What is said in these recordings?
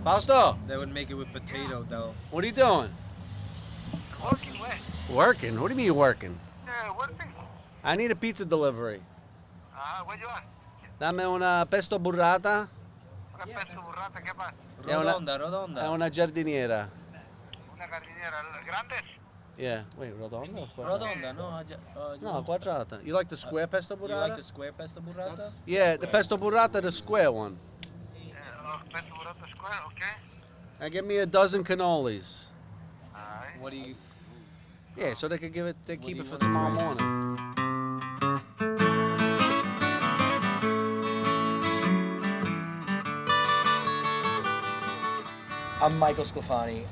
Fausto, They would make it with potato though. what are you doing? Working where? Working? What do you mean you're working? Working. I need a pizza delivery. What do you want? Dame una pesto burrata Una pesto burrata, ¿qué más? e una, Rodonda, e rodonda. una giardiniera. Una jardinera. ¿Grandes? Yeah. Wait, rotonda or quadrata? Rodonda, no? No, quadrata. You like the square pesto You burrata? like the square pesto burrata? Yeah, the pesto burrata, the square one. Pesto burrata square, okay. And give me a dozen cannolis. Alright. What do you... Yeah, so they could give it, they What keep do it you for wanna tomorrow drink? morning. I'm Michael Sclafani.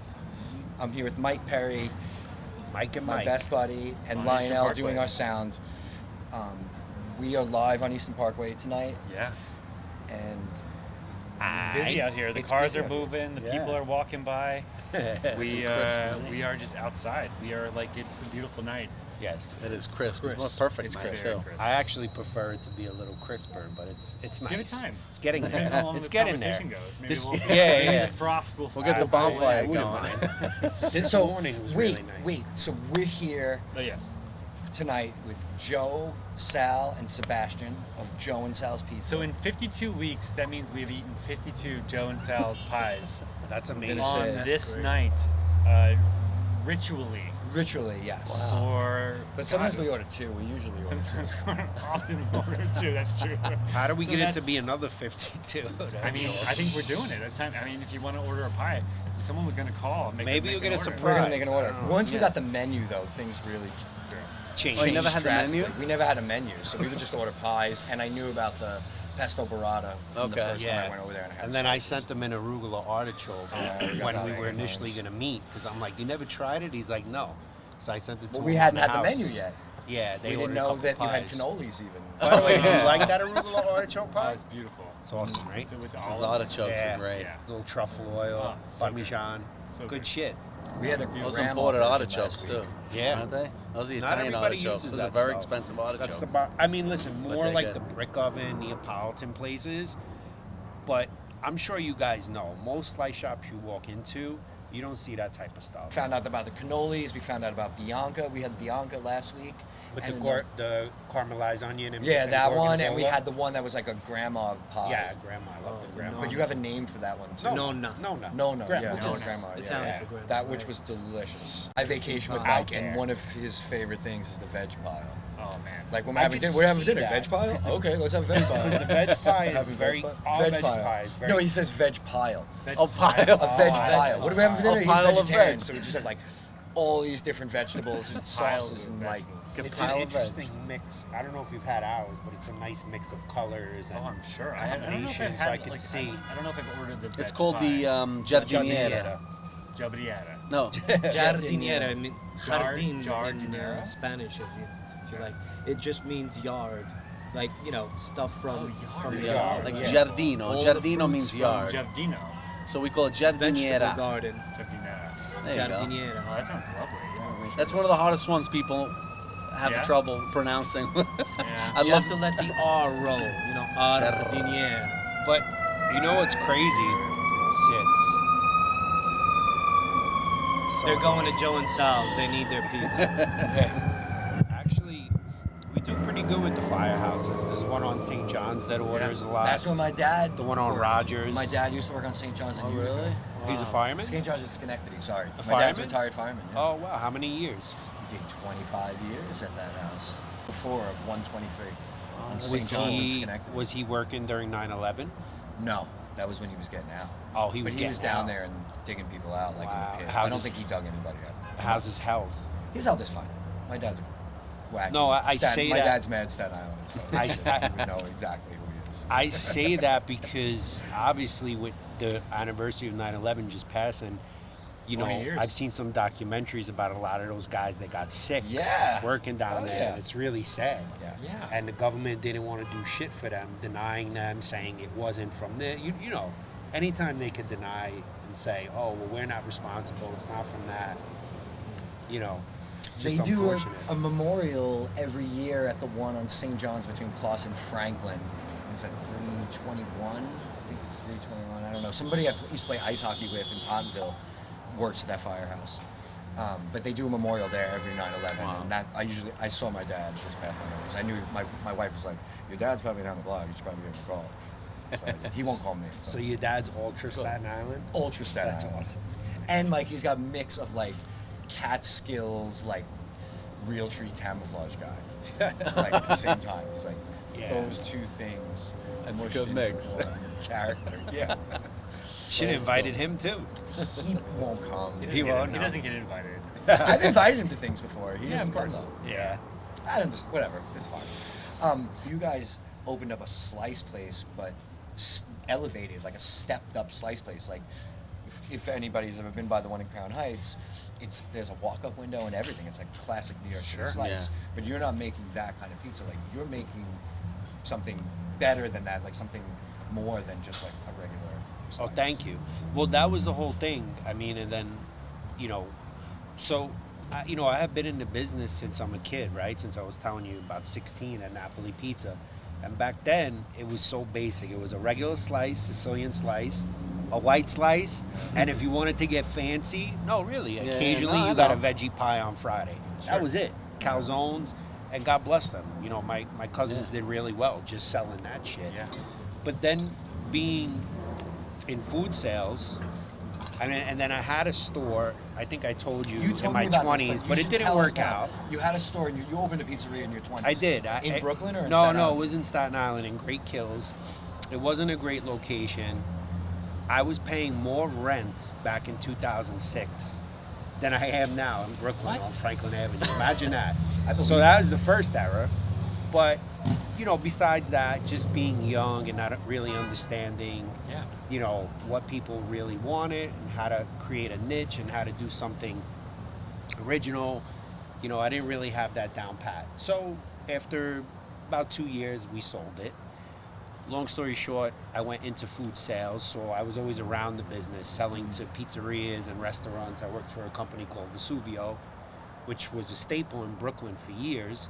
I'm here with Mike Perry, Mike and my Mike. best buddy, and On Eastern Lionel Parkway. doing our sound. We are live on Eastern Parkway tonight, Yeah. and It's busy out here. The It's cars busy are out here. moving. The Yeah. people are walking by. We crisp, we are just outside. We are like it's a beautiful night. Yes. It is crisp. Crisp. Well, perfect, It's man. crisp. Too. Crisp. I actually prefer it to be a little crisper, but it's nice. Give it time. It's getting Depends there. how long It's this getting there. conversation goes. Maybe This- we'll, yeah, maybe yeah. the frost will. We'll get the fly. bonfire I wouldn't going. mind. This so morning was wait, really nice. wait. So we're here But yes. tonight with Joe, Sal, and Sebastian of Joe and Sal's Pizza. So in 52 weeks, that means we've eaten 52 Joe and Sal's pies That's gonna amazing. say- on That's this great. night, ritually. ritually, yes. Or But sometimes we order two. We usually order sometimes we're often order too. That's true. How do we So get it to that's- be another 52? I mean, I think we're doing it. It's time. I mean, if you want to order a pie, someone was gonna call. And make Maybe make you'll an get a order. two. surprise. We're gonna make an I order. don't know. Once we Yeah. got the menu, though, things really Change. Oh, you never changed had the menu? drastically. We never had a menu, so we would just order pies. And I knew about the pesto burrata from the Okay. first time I went over there and I had And then I slices. sent them an arugula artichoke we when got we that were one. initially going to meet because I'm like, you never tried it? He's like, no. So I sent it to Well, him. we at hadn't had the house. menu yet. Yeah, they We didn't ordered a know couple that you had pies. cannolis even. By the way, do you Oh. like that arugula artichoke pie? It's beautiful. It's awesome, right? With Those olives. artichokes Yeah. are great. Yeah. Little truffle oil, Oh, so good. parmesan, So good good. shit. We had a Those grandma imported version artichokes last too. week. Yeah. Aren't they? Those are the Not Italian everybody artichokes. uses Those are that very stuff. expensive artichokes. That's the I mean, listen, But more they're like good. the brick oven, Neapolitan places. But I'm sure you guys know, most slice shops you walk into, you don't see that type of stuff. Found out about the cannolis. We found out about Bianca. We had Bianca last week. With And the caramelized onion and yeah, and that one, and we gorgonzola. had the one that was like a grandma pie. Yeah, grandma. I love the Oh, grandma. But you have a name for that one too. No, no. No, no. No, no, Grandma. yeah, Which no, is grandma. Yeah, Italian yeah. for grandma. That which right? was delicious. I vacation with Out Mike, there. and one of his favorite things is the veg pile. Oh man. Like when we're I having could dinner, we're having see dinner. that. Veg pile? Okay, let's have veg pile. The veg pie is Having very. pile? All veg pie is very. No, he says veg pile. Oh, pile. A veg Oh, pile. What are we having for dinner? A He's pile of vegetarian, veg. so we just have like all these different vegetables, and Piles sauces, of and like. It's pile an of veg. interesting mix. I don't know if you've had ours, but it's a nice mix of colors and Oh, I'm sure. I don't know if I've combinations. had, So I could like, see. I don't know if I've ordered the. It's veg called pie. the giardiniera. Giardiniera. No. Jardinera, I mean, jardin Jardinera? in Spanish, if you like. It just means yard, like stuff from yard. the Yeah, yard. like Yeah. giardino. All the Giardino fruits means from yard. Giardino. So we call it Vegetable giardiniera. garden, Giardinera. There you go. jardiniera. Oh, that sounds lovely. Yeah. That's one of the hardest ones people have Yeah? trouble pronouncing. Yeah. I You love have to let the R roll, jardiniera. But you know what's crazy? They're going to Joe and Sal's. They need their pizza. Actually, we do pretty good with the firehouses. There's one on St. John's that orders a lot. That's where my dad. The one on worked. Rogers. My dad used to work on St. John's in Oh, Utica. really? He's a fireman? St. John's in Schenectady. Sorry, A my dad's a fireman? retired fireman. Yeah. Oh, wow. How many years? He did 25 years at that house. Before of 123 on St. Was John's in he, Schenectady. was he working during 9/11? No, that was when he was getting out. Oh, he was But he was getting down out. there and digging people out like Wow. in the pit. How's I don't his- think he dug anybody out. How's his health? His health is fine. My dad's wacky. No, I say my that- dad's mad Staten Island. It's fine. I- You would know exactly who he is. I say that because obviously with the anniversary of 9/11 just passing, 20 years. I've seen some documentaries about a lot of those guys that got sick Yeah. working down Oh, there. yeah. And it's really sad. Yeah. Yeah. And the government didn't want to do shit for them, denying them, saying it wasn't from there. You know, anytime they could deny and say, oh, well, we're not responsible, it's not from that, They just do unfortunate. a memorial every year at the one on St. John's between Kloss and Franklin. Is that 321? think it's 321. I don't know. Somebody I used to play ice hockey with in Tottenville works at that firehouse. But they do a memorial there every 9/11, Wow. and that I saw my dad this past 9/11 because I knew my wife was like, your dad's probably down the block. You should probably give him a call. So he won't call me. So your dad's ultra Staten Island? Ultra Staten That's Island. awesome. And like he's got a mix of like Catskills, like Realtree camouflage guy. Like at the same time, he's like Yeah. those two things. That's a mushed good into mix. one character. Yeah. Should have invited him too. He won't come. He won't. He no. doesn't get invited. I've invited him to things before. He Yeah, doesn't of come course. though. Yeah. I don't just whatever. It's fine. You guys opened up a slice place, but elevated, like a stepped-up slice place. Like, if anybody's ever been by the one in Crown Heights, there's a walk-up window and everything. It's like classic New York City slice. Yeah. But you're not making that kind of pizza. Like you're making something better than that. Like something more than just like a regular slice. Oh, thank you. Well, that was the whole thing. I mean, and then, I have been in the business since I'm a kid, right? Since I was telling you about 16 at Napoli Pizza. And back then, it was so basic. It was a regular slice, Sicilian slice, a white slice, and if you wanted to get fancy, no, really, Yeah, occasionally no, I you got a know. veggie pie on Friday. Sure. That was it. Calzones, and God bless them. My cousins Yeah. did really well just selling that shit. Yeah. But then being in food sales, and then I had a store. I think I told you, You in told my me about 20s, this, but you it should didn't tell us work now. out. You had a store and you opened a pizzeria in your 20s. I did. In Brooklyn or in no, Staten no, Island? it was in Staten Island in Great Kills. It wasn't a great location. I was paying more rent back in 2006 than I am now in Brooklyn What? on Franklin Avenue. Imagine that. I believe So it. that was the first error. But, besides that, just being young and not really understanding, Yeah. what people really wanted and how to create a niche and how to do something original, I didn't really have that down pat. So after about 2 years, we sold it. Long story short, I went into food sales, so I was always around the business, selling to pizzerias and restaurants. I worked for a company called Vesuvio, which was a staple in Brooklyn for years.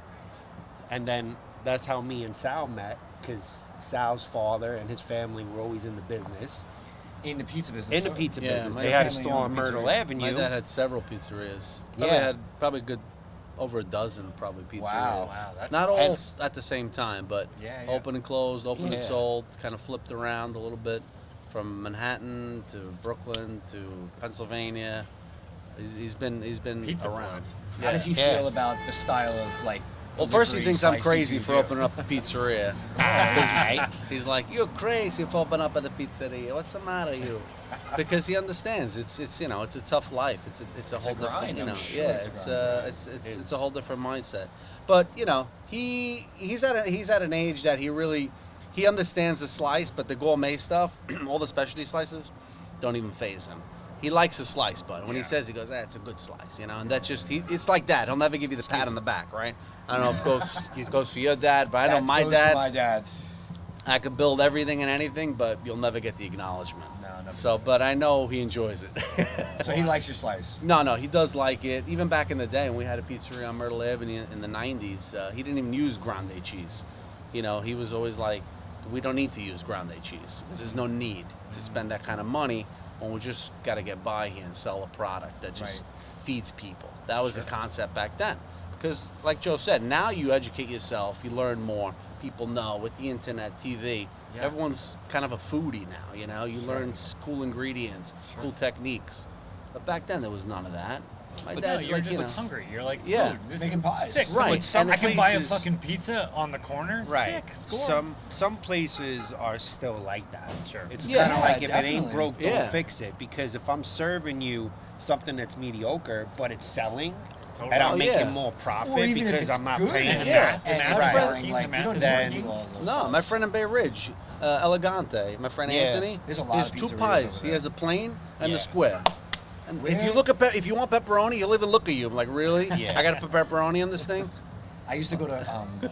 And then that's how me and Sal met, because Sal's father and his family were always in the business. In the pizza business. In the so- pizza Yeah, business. my They had a family store on owned a Myrtle pizzeria. Avenue. My dad had several pizzerias. Probably Yeah. had probably good over a dozen probably pizzerias. Wow. Wow, that's Not all awesome. at the same time, but Yeah, yeah. open and closed, open and Yeah. sold, kind of flipped around a little bit from Manhattan to Brooklyn to Pennsylvania. He's been Pizza around. blood. How does he Yeah. feel about the style of like? Well, first he delivery thinks I'm slice crazy pizza for you do? opening up the pizzeria. Right. He's like, "You're crazy for opening up at the pizzeria. What's the matter, you?" Because he understands it's a tough life. It's a It's whole a grind, different I'm sure yeah it's a grind. it's a whole different mindset. But he's at an age that he understands the slice, but the gourmet stuff, all the specialty slices, don't even faze him. He likes a slice, but when he Yeah. says, he goes, "It's a good slice," and that's just it's like that. He'll never give you the pat on the back, right? I don't know if it goes for your dad, but I know That my goes for dad. My dad. I could build everything and anything, but you'll never get the acknowledgement. No, never. So, but I know he enjoys it. So he likes your slice. No, he does like it. Even back in the day when we had a pizzeria on Myrtle Avenue in the 90s, he didn't even use grande cheese. He was always like, we don't need to use grande cheese because there's no need to spend that kind of money when we just got to get by here and sell a product that just feeds people. That was the concept back then. Because like Joe said, now you educate yourself, you learn more. People know with the internet, TV, Yeah. everyone's kind of a foodie now, You learn cool ingredients, cool techniques. But back then there was none of that. My But dad, no, you're like, just hungry. You're like, Yeah. food. This Making is pies. sick. Right. So And the I can buy a places- fucking pizza on the corner. Right. Sick. Score. Some places are still like that. Sure. It's Yeah, kind of like if it definitely. ain't broke, don't Yeah. fix it. Because if I'm serving you something that's mediocre, but it's selling, Totally. and I'm Oh, making yeah. more Or profit even if because it's I'm not good, paying and the it's- tax. and and it's that's selling right. like you don't Then- need to do all those No, stuff. my friend in Bay Ridge, Elegante, my friend Yeah. Anthony, There's a lot he has of two pizzerias pies. over He there. has a plain and Yeah. the square. And if Where- you look at if you want pepperoni, he'll even look at you. I'm like, really? Yeah. I got to put pepperoni on this thing? I used to go to.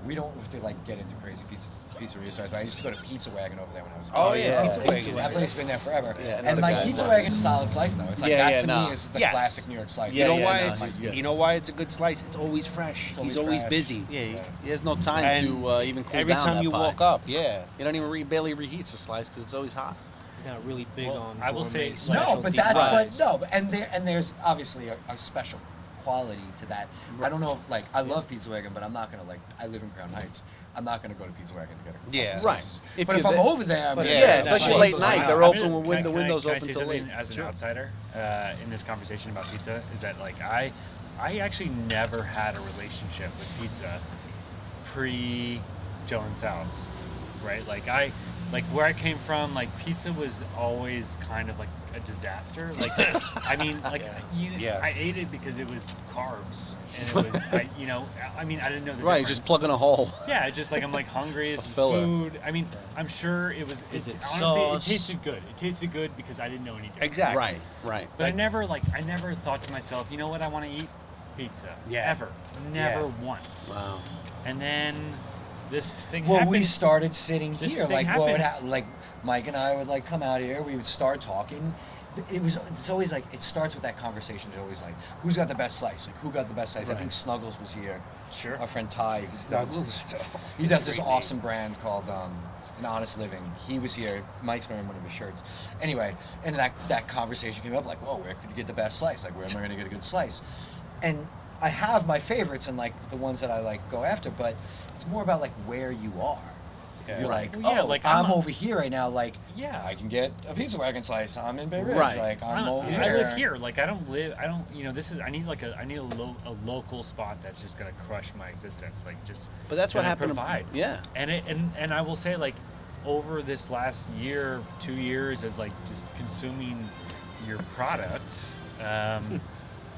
We don't have to like get into crazy pizzas. pizzeria starts, but I used to go to Pizza Wagon over there when I was a Oh, kid. yeah. Pizza Pizza Wagon. That place has been there forever. Yeah, and another like guy. Pizza Wagon's a solid slice though. It's like Yeah, that yeah, to no. me is the Yes. classic New York slice. You know Yeah, why? no, It's, it's good. you know why it's a good slice? It's always fresh. It's always He's always fresh. busy. Yeah, he has no time And to even cool every down time that you pie. walk up, yeah. You don't even barely reheats the slice because it's always hot. He's not really big Well, on. I will say, gourmet like- No, but specialty that's pies. and there's obviously a special quality to that. I don't know, if, like I love Pizza Wagon, but I'm not gonna like. I live in Crown Heights. I'm not gonna go to Pizza Wagon to get a Yeah. couple Right. slices. If But you're if I'm there- over there, I'm But gonna Yeah, get especially that late slice. night. Wow. They're I'm open gonna- when the windows can I open say till something late. as an Sure. outsider in this conversation about pizza is that like I actually never had a relationship with pizza pre Jones House, right? Like where I came from, like pizza was always kind of like a disaster. Like I mean, like Yeah. I ate it because it was carbs and it was I didn't know the Right, difference. just plugging a hole. Yeah, it's just like I'm like hungry. This is filler. food. I mean, I'm sure it was. Is it honestly, sauce? it tasted good. It tasted good because I didn't know any difference. Exactly. Right. But I never thought to myself, you know what, I want to eat pizza. Yeah. Ever. Never Yeah. once. Wow. And then this thing Well, happened. we started sitting This here. thing Like what would happens. like Mike and I would like come out here. We would start talking. It's always like it starts with that conversation. It's always like who's got the best slice? Like who got the best slice? I think Snuggles was here. Sure. Our friend Ty. He does Snuggles. this- He does this awesome brand called An Honest Living. He was here. Mike's wearing one of his shirts. Anyway, and that conversation came up like, whoa, where could you get the best slice? Like where am I going to get a good slice? And I have my favorites and like the ones that I like go after, but it's more about like where you are. Yeah. You're like, Well, yeah, oh, like, I'm I'm a- over here right now. Like, Yeah. I can get a Pizza Wagon slice. I'm in Bay Ridge. Right. Like, I'm over I here. live here. Like I don't. I need a local spot that's just gonna crush my existence. Like just. But that's what gonna happened. Provide. Yeah. And I will say like, over this last year, 2 years of like just consuming your product,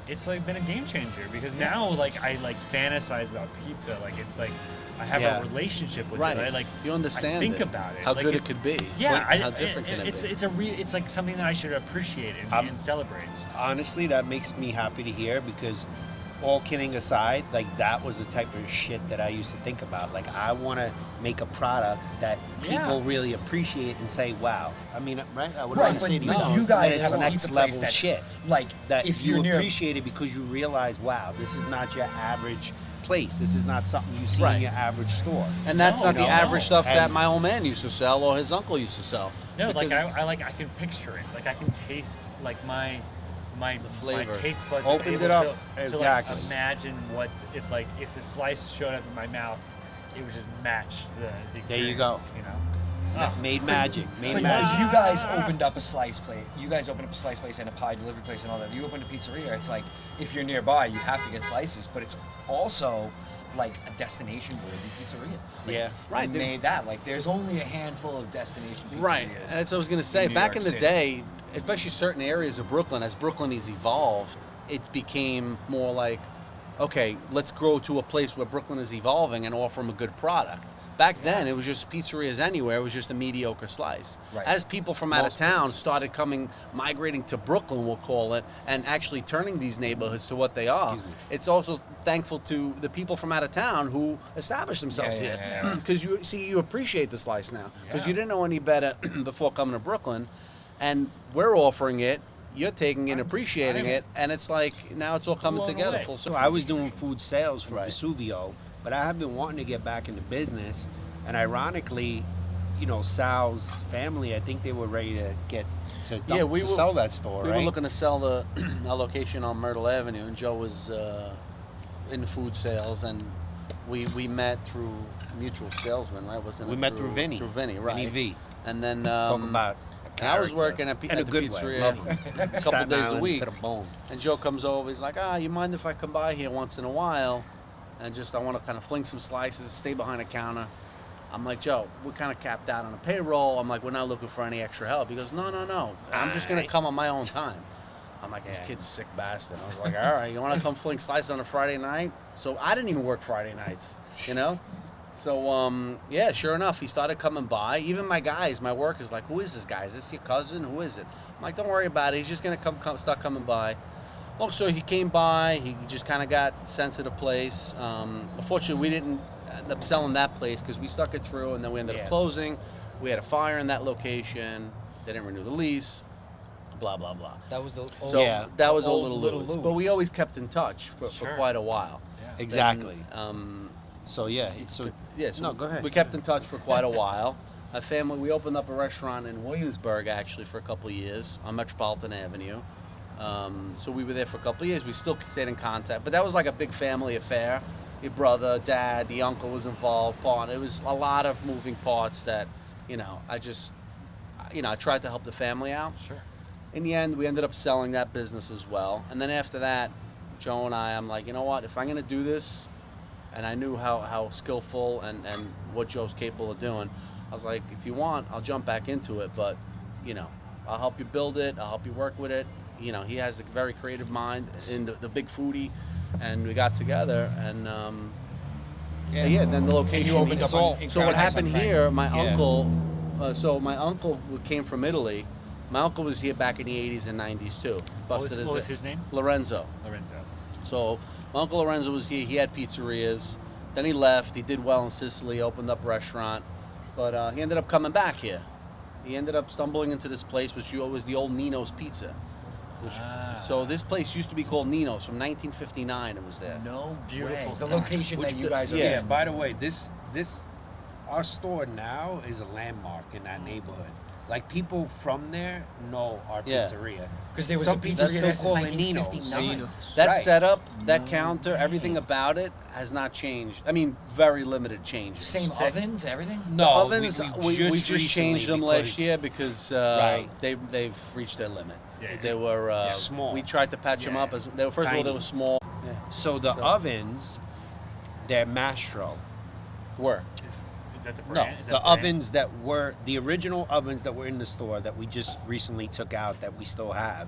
it's like been a game changer because now like I like fantasize about pizza. Like it's like I have Yeah. a relationship with Right. it. I like You understand I think it. about it. How Like, good it it's- could be. Yeah, Like, how different can it it's be? it's like something that I should appreciate and celebrate. Honestly, that makes me happy to hear because, all kidding aside, like that was the type of shit that I used to think about. Like I want to make a product that Yeah. people really appreciate and say, "Wow." I mean, right? I would Right, always but say to no, you, you guys it's have a next pizza place level that's shit like that if you you're near appreciate it because you realize, "Wow, this is not your average place. This is not something you see Right. in your average store." And that's No, not the no, average no. stuff that And- my old man used to sell or his uncle used to sell. No, like Because it's- I can picture it. Like I can taste like my flavor. taste buds Opened are able it up. to Exactly. like imagine what if a slice showed up in my mouth, it would just match the experience. There you go. You know. Made magic. Made But magic. you guys opened up a slice place. You guys opened up a slice place and a pie delivery place and all that. You opened a pizzeria. It's like if you're nearby, you have to get slices. But it's also like a destination-worthy pizzeria. Like, Yeah. Right, You they- made that. Like there's only a handful of destination pizzerias. Right. And that's what I was going to say. New Back York in the City. day, especially certain areas of Brooklyn, as Brooklyn has evolved, it became more like, okay, let's grow to a place where Brooklyn is evolving and offer them a good product. Back then, it was just pizzerias anywhere. It was just a mediocre slice. Right. As people from out of Most town places. started migrating to Brooklyn, we'll call it, and actually turning these neighborhoods to what they are, Excuse me. it's also thankful to the people from out of town who established themselves Yeah, here. yeah, yeah. Because you appreciate the slice now. Because Yeah. you didn't know any better before coming to Brooklyn, and we're offering it. You're taking it, I'm- appreciating I'm it, and it's like now it's all coming blown together away. full So circle. I was doing food sales for Right. Vesuvio, but I have been wanting to get back into business. And ironically, Sal's family, I think they were ready to get to, dump, Yeah, we to were- sell that store, We right? were looking to sell a location on Myrtle Avenue, and Joe was in food sales, and we met through mutual salesman, right? Wasn't We it met through Vinny. Through Vinny, right? Vinny V. And then Talk about a and I was character. working at In the a good way. pizzeria Love him. a couple Staten days a Island week. to the bone. And Joe comes over. He's like, you mind if I come by here once in a while? And just, I want to kind of fling some slices, stay behind the counter. I'm like, Joe, we're kind of capped out on the payroll. I'm like, we're not looking for any extra help. He goes, no. I'm just going to come on my own time. I'm like, this kid's a sick bastard. I was like, all right, you want to come fling slices on a Friday night? So I didn't even work Friday nights, So, yeah, sure enough, he started coming by. Even my guys, my workers, like, who is this guy? Is this your cousin? Who is it? I'm like, don't worry about it. He's just going to start coming by. Long story, he came by. He just kind of got sense of the place. Unfortunately, we didn't ended up selling that place because we stuck it through, and then we ended up closing. We had a fire in that location. They didn't renew the lease. Blah blah blah. That was the So that was old a little Little loose, Lou's. but we always kept in touch for quite a while. Yeah. Exactly. Then, So yeah, so so no, go ahead. We kept in touch for quite a while. My family, we opened up a restaurant in Williamsburg actually for a couple of years on Metropolitan Avenue. So we were there for a couple of years. We still stayed in contact, but that was like a big family affair. Your brother, dad, the uncle was involved. Paul, it was a lot of moving parts that, I tried to help the family out. Sure. In the end, we ended up selling that business as well. And then after that, Joe and I'm like, you know what? If I'm going to do this, and I knew how skillful and what Joe's capable of doing, I was like, if you want, I'll jump back into it. But, I'll help you build it. I'll help you work with it. He has a very creative mind in the big foodie. And we got together and, then the location. you opened up on- in So what Crown Heights on happened Frank. here, my Yeah. uncle, my uncle came from Italy. My uncle was here back in the 80s and 90s too. What was his name? Lorenzo. Lorenzo. So my uncle Lorenzo was here. He had pizzerias. Then he left. He did well in Sicily, opened up a restaurant. But he ended up coming back here. He ended up stumbling into this place, which was the old Nino's Pizza. So this place used to be called Nino's from 1959. It was there. No beautiful way. The stuff. location that you guys are Yeah. in. By the way, this our store now is a landmark in that neighborhood. Like people from there know our Yeah. pizzeria. Because there was Some a people pizzeria still there since call it Nino's. 1959. That Right. setup, that counter, everything about it has not changed. I mean, very limited changes. Same ovens, everything? The No, ovens, we just recently changed them because- last year because Right. they've reached their limit. Yeah, They were Small. We tried to patch them Yeah. up as they were. First of all, they Tiny. were small. So the So- ovens, they're Mastro. Were Is that the No, brand? Is that the brand? ovens that were the original ovens that were in the store that we just recently took out that we still have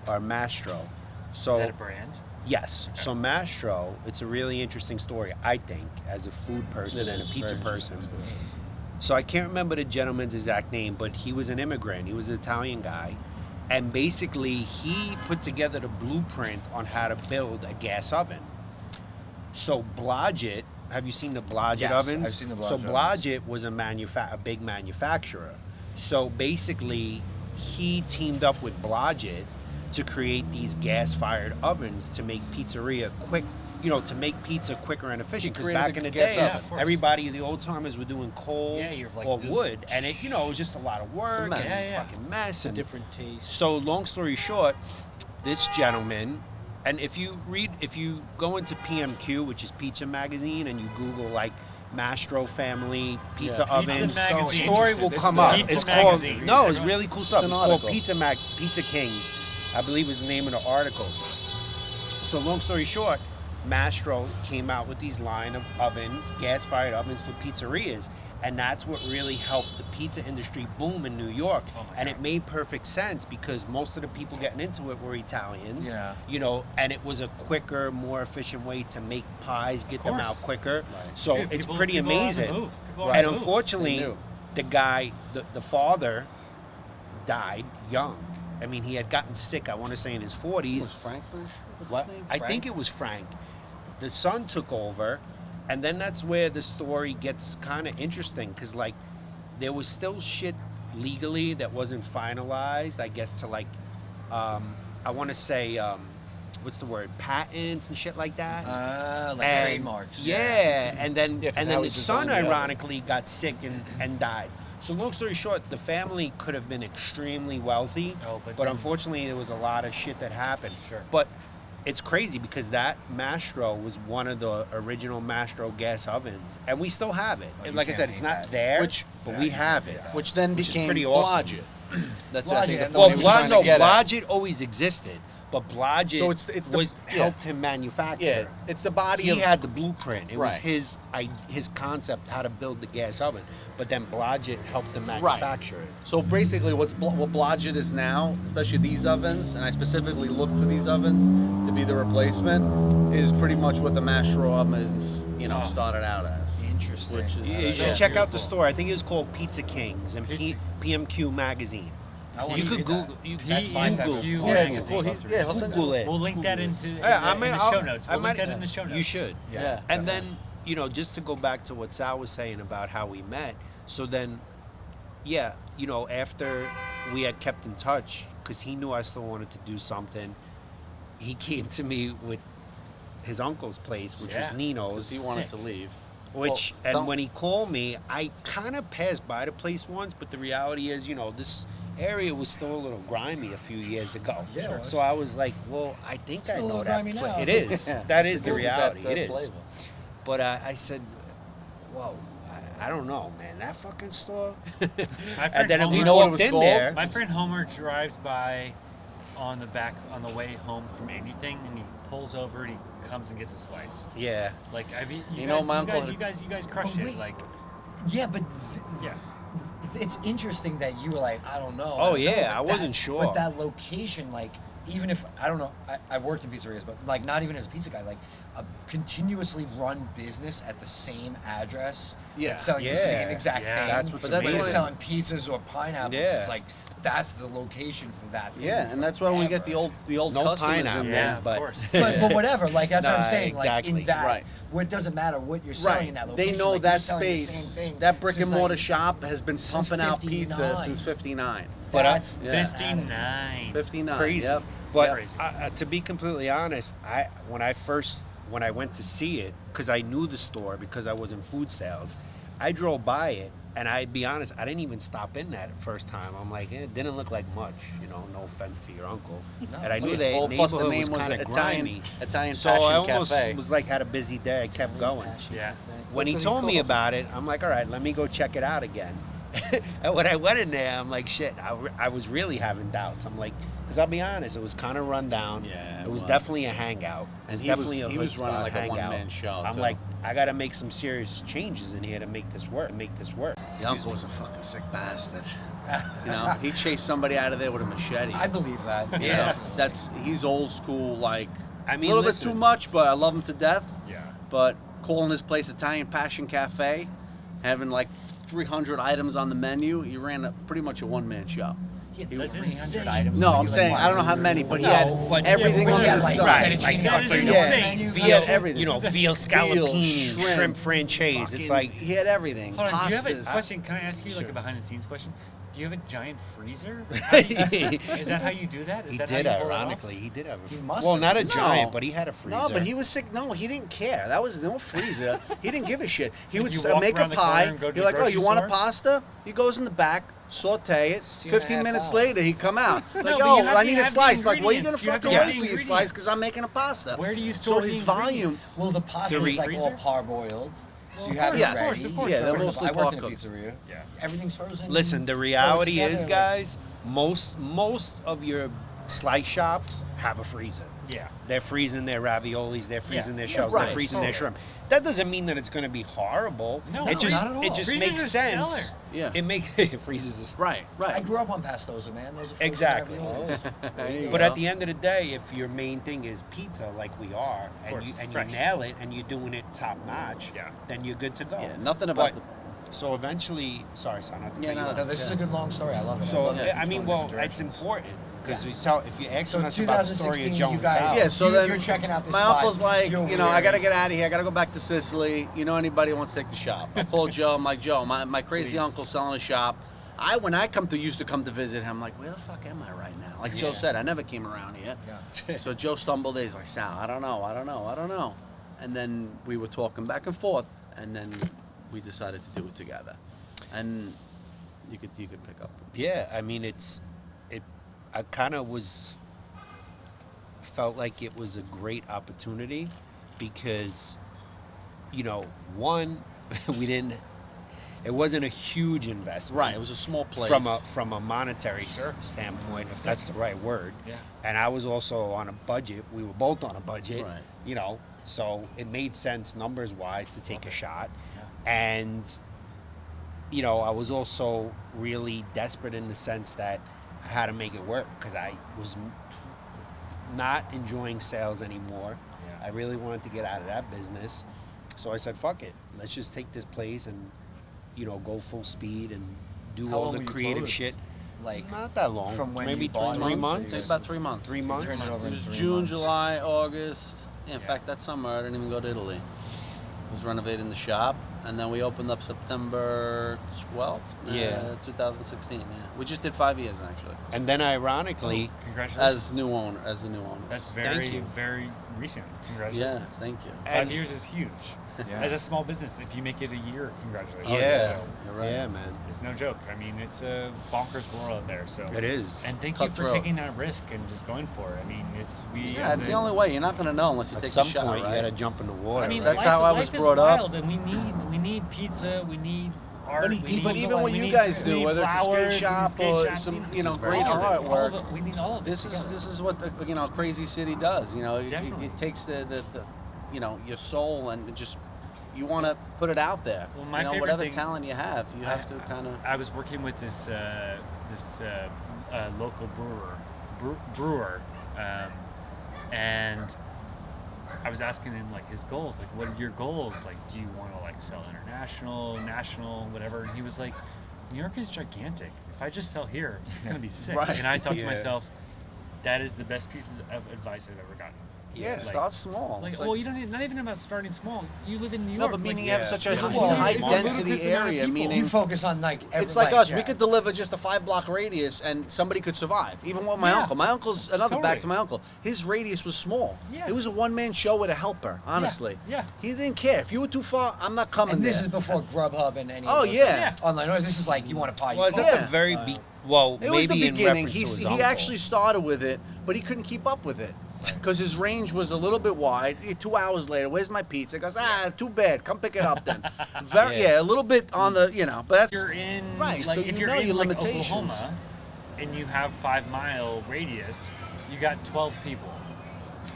are Mastro. So Is that a brand? yes, so Mastro, it's a really interesting story, I think, as a food person It and a is pizza very person. interesting. So I can't remember the gentleman's exact name, but he was an immigrant. He was an Italian guy. And basically, he put together the blueprint on how to build a gas oven. So Blodgett, have you seen the Blodgett Yes, ovens? I've seen the So Blodgett Blodgett was a big manufacturer. So basically, he teamed up with Blodgett to create these gas-fired ovens to make pizzeria quick, to make pizza quicker and efficient. Because created back the in the gas day, oven. of course. everybody, the old timers, were doing coal Yeah, you're like, or dude. wood, and it was just a lot of work mess. and Yeah, yeah. fucking mess. a And different taste. so, long story short, this gentleman, and if you go into PMQ, which is Pizza Magazine, and you Google like Mastro family pizza Yeah. oven, Pizza Magazine. story will This come is up. Pizza It's Magazine. called no, it's really cool stuff. It's It's an called article. Pizza Kings, I believe is the name of the article. So, long story short, Mastro came out with these line of ovens, gas-fired ovens for pizzerias, and that's what really helped the pizza industry boom in New York. Oh my And God. it made perfect sense because most of the people getting into it were Italians, Yeah. and it was a quicker, more efficient way to make pies, get them course. out quicker. Right. So Dude, it's people- pretty people are on the amazing. move. People are on And the move. unfortunately, They knew. the guy, the father, died young. I mean, he had gotten sick, I want to say, in his 40s. Was Franklin? What's What? his name? I think it was Frank. The son took over, and then that's where the story gets kind of interesting because, like, there was still shit legally that wasn't finalized, I guess, to like, I want to say, what's the word, patents and shit like that. Like And- trademarks. Yeah, and then Yeah, 'cause and how then he the son designed the oven. ironically got sick and died. So long story short, the family could have been extremely wealthy, Oh, but but then- unfortunately there was a lot of shit that happened. Sure. But it's crazy because that Mastro was one of the original Mastro gas ovens, and we still have it. Oh, you Like I can't said, it's beat not that. there, but Yeah, we you have can't it. beat that. Which then Which is became pretty awesome. Blodgett. That's I think Blodgett, the well, point he was Well, trying no, to get at. Blodgett always existed, but Blodgett So it's the- was yeah. helped him manufacture. Yeah, it's the body He of had the blueprint. It was Right. his concept how to build the gas oven, but then Blodgett helped him manufacture it. So basically, what Blodgett is now, especially these ovens, and I specifically look for these ovens to be the replacement, is pretty much what the Mastro ovens, Oh. started out as. Interesting. Which is You should yeah. check out the Beautiful. store. I think it was called Pizza Kings and Pizza- PMQ magazine. I want You to could read Google. that. You That's my type of PMQ Yeah, magazine. it's cool. Yeah, he'll send Google you. it. We'll link that Google it. into in Yeah, the, I mean, in the I'll- show notes. I We'll link might- that in the show notes. You should. Yeah. And then just to go back to what Sal was saying about how we met. So then, yeah, after we had kept in touch, because he knew I still wanted to do something, he came to me with his uncle's place, which was Yeah. Nino's. Because he wanted Sick. to leave. Which, Well, tell- when he called me, I kind of passed by the place once, but the reality is, this area was still a little grimy a few years ago. Yeah, it was. So I was like, well, I think Still a I know little that grimy place. now. It is. Yeah, That it's is the supposed to have reality. that, It is. flavor. But I said, whoa, I don't know, man. That fucking store. My And friend then Homer, we You know what it walked was in called? there. my friend Homer drives by on the way home from anything, and he pulls over and he comes and gets a slice. Yeah. Like You know, my uncle had- you guys crushed But it. wait. Like, Yeah, but yeah. it's interesting that you were like, I don't know. Oh, don't know, yeah, but I wasn't sure. But that location, like, even if I don't know, I've worked in pizzerias, but like not even as a pizza guy, like a continuously run business at the same address, Yeah. that's selling Yeah. the same exact Yeah. thing. That's what's But that's Whether amazing. you're selling pizzas or pineapples. Yeah. It's like that's the location for that. Thing Yeah, and that's why we get the forever. old No customers pineapple. in Yeah, there. of but- course. But whatever, like that's what I'm Nah, saying. Like exactly. in that, Right. where it doesn't matter what you're selling in that Right. location. They know like, that you're selling the space, same thing that brick and since, mortar like, shop has been since pumping out pizza 59. since 59. But that's Yeah. insanity. 59. 59. Crazy. Yep. But Crazy. to be completely honest, when I went to see it, because I knew the store because I was in food sales, I drove by it, and I'd be honest, I didn't even stop in that first time. I'm like, it didn't look like much, no offense to your uncle. No, And I knew yeah. that Well, plus the neighborhood name was was kind of Italian- grimy. Italian So Passion I almost Cafe. was like, had a busy day. I kept going. Yeah. When he That's what told he me called about it, I'm like, all right, let me go check it out again. And when I went in there, I'm like, shit, I was really having doubts. I'm like, because I'll be honest, it was kind of run down. Yeah, it it was was. definitely a hangout. It And was he was- definitely a he hood was running spot like a hangout. one-man show, I'm too. like, I got to make some serious changes in here to make this work. The uncle was a fucking sick bastard. He chased somebody out of there with a machete. I believe that. You know, he's old school, like I mean, a little listen. bit too much, but I love him to death. Yeah. But calling his place Italian Passion Cafe, having like 300 items on the menu, he ran pretty much a one-man show. He had That's 300 insane. items. No, He I'm was saying like, I don't know how many, but he No, had but- everything Yeah, under yeah, the like sun. Right, fettuccine like that is Alfredo insane. menu. He had everything. veal Veal, scallopini, shrimp franchise. It's Fucking- like, he had everything. Hold on, do you have a Pastas. question? Can I ask you like Sure. a behind the scenes question? Do you have a giant freezer? How do you- is that how you do that? Is he that did, how you pull it off? ironically. He did have a He must well, have. not a No. giant, but he had a freezer. No, but he was sick. No, he didn't care. That was no freezer. He didn't give a shit. He Did would you walk make a around the corner pie. and go to You're the like, oh, you grocery want a store? pasta? He goes in the back, saute it. See you in a 15 half minutes hour. later, he'd come out. Like, but oh, you have I to need a have the slice. Like, well, you're gonna ingredients. You have fucking to have wait the for your slice ingredients. because I'm making a pasta. Where do you So store his the volume. ingredients? Well, the pasta The was like all freezer? parboiled. So you Well, had of it course, ready. of course. Yeah, So they're I mostly I worked in a par-cooked. pizzeria. Yeah. Everything's frozen. Listen, the throw it reality is, together. guys, most of your slice shops have a freezer. Yeah. They're freezing their raviolis, they're freezing Yeah. their Yeah, shells, right. they're freezing their Totally. shrimp. That doesn't mean that it's going to be horrible. No, it just not at all. it just Freezers makes are sense. stellar. Yeah. It makes freezes this. Right, I right. grew up on pastosa, man. Those are frozen Exactly. raviolis. There you But go. at the end of the day, if your main thing is pizza, like we are, and course, you fresh. nail it, and you're doing it top notch, Yeah. then you're good to go. Yeah, nothing about But- So eventually, sorry, son, not to Yeah, cut you no, off. No, this is a good long story. I love it. I So love it. I mean, It's going well, different it's directions. important because Yes. if you're asking So us about the story of 2016, Joe you and guys- Sal, Yeah, so then you're checking out this my spot. uncle's like, You're I got to weird. get out of here. I got to go back to Sicily. You know anybody who wants to take the shop? I called Joe. I'm like, Joe, my crazy Please. uncle's selling a shop. When I used to come to visit him, I'm like, where the fuck am I right now? Like Joe Yeah. said, I never came around here. Yeah. So Joe stumbled in. He's like, Sal, I don't know. And then we were talking back and forth, and then we decided to do it together. And you could pick up. yeah, I mean, I kind of felt like it was a great opportunity because, one, it wasn't a huge investment. Right. It was a small place. From a monetary standpoint, if that's the right word. Yeah. And I was also on a budget. We were both on a budget. Right. So it made sense numbers wise to take a shot. Yeah. And I was also really desperate in the sense that I had to make it work because I was not enjoying sales anymore. Yeah. I really wanted to get out of that business. So I said, fuck it. Let's just take this place and, go full speed and do How all long the were you creative closed? shit. Like, Not that long. from when Maybe you bought 3 it? months. It's about 3 months. 3 months. turned it over It in was 3 June, months. July, August. Yeah, in fact, that summer I didn't even go to Italy. was renovating the shop, and then we opened up September 12th, 2016. Yeah, we just did 5 years actually And then ironically, Congratulations. as the new owner. That's Thank very, you. very recent. Yeah, Congratulations. thank you. 5 years is huge. Yeah. As a small business, if you make it a year, congratulations. yeah, So You're right. yeah, man, it's no joke. I mean, it's a bonkers world out there. So it is. And thank you for Cutthroat. taking that risk and just going for it. I mean, Yeah, it's the only way. You're not gonna know unless you At take some a shot, point, right? you gotta jump in the water. I mean, That's life, how I was life brought is up. wild, and we need pizza. We need art. But, we but need, even what we you need- guys we do, need whether it's a flowers, we skate need shop skate or shops, some, this you know, is great all of it. All of artwork. it. We need all of it. This together. is what crazy city does. You know, Definitely. it takes the you know, your soul and just you want to put it out there. Well, my you know, favorite whatever thing- talent you have to kind of. I was working with this local brewer, and I was asking him like his goals, like what are your goals? Like, do you want to like sell international, national, whatever? And he was like, New York is gigantic. If I just sell here, it's gonna be sick. Right. And I thought to Yeah. myself, that is the best piece of advice I've ever gotten. Yeah, Like- start small. Like, It's well, you don't need, not even about starting small. You live in New no, York. but meaning like, you have such a yeah. high It's a density ludicrous amount of area. people. Meaning You focus on like it's like us. We yeah. could deliver just a 5-block radius, and somebody could survive. Even with my Yeah. uncle. My uncle's another Totally. back to my uncle. His radius was small. Yeah. It was a one-man show with a helper. Honestly. Yeah. He didn't care if you were too far. I'm not coming And this there. is before Grubhub and any. Oh, of those yeah. Online. Or this is like you want to buy. well, is Yeah. that the very well, It maybe was the in beginning. reference to his He uncle. actually started with it, but he couldn't keep up with it because his range was a little bit wide. 2 hours later, where's my pizza? He goes, too bad. Come pick it up then. Yeah. a little bit on the, but that's You're in Right, like so if you you're know in your like limitations. Oklahoma and you have 5-mile radius, you got 12 people.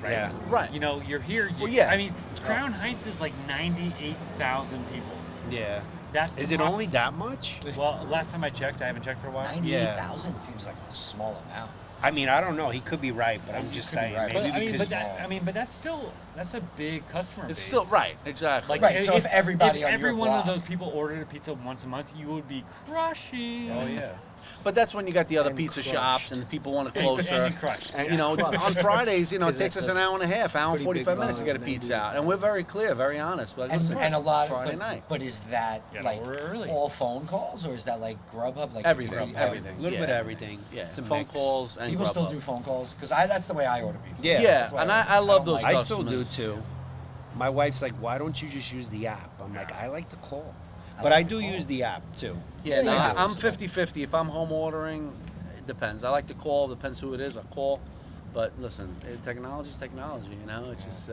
Right. Yeah. Right. You know, you're here. Well, yeah. I mean, Crown Heights is like 98,000 people. Yeah. That's the Is it pop- only that much? Well, last time I checked, I haven't checked for a while. 98,000 seems like a small amount. I mean, I don't know. He could be right, but I'm just could be saying. right. Maybe But, I mean, because but that's still a big customer base. it's still right. Exactly. Like, Right, so if everybody if on your every one of block- those people ordered a pizza once a month, you would be crushing. Oh yeah. But that's when you got the other And pizza crushed. shops and the people want it And- closer. and crushed. And, on Fridays, it Because takes that's us an a hour and a half, hour and pretty 45 big minutes to get a volume, pizza maybe. out. And we're very clear, very honest. Like, listen, And a lot of, Friday night. but is that Yeah, like we're early. all phone calls or is that like Grubhub? Like Everything, Grubhub? everything. A little Yeah. bit of everything. Yeah, It's a phone mix. calls and People still Grubhub. do phone calls because that's the way I order pizza. Yeah. Yeah, That's why and I love don't those like- I still do customers. too. My wife's like, "Why don't you just use the app?" I'm like, "I like to call," I but like I to do call. use the app too. Yeah, Yeah, no, yeah. I'm 50-50. If I'm home ordering, it depends. I like to call. Depends who it is. I call. But listen, technology's technology. It's just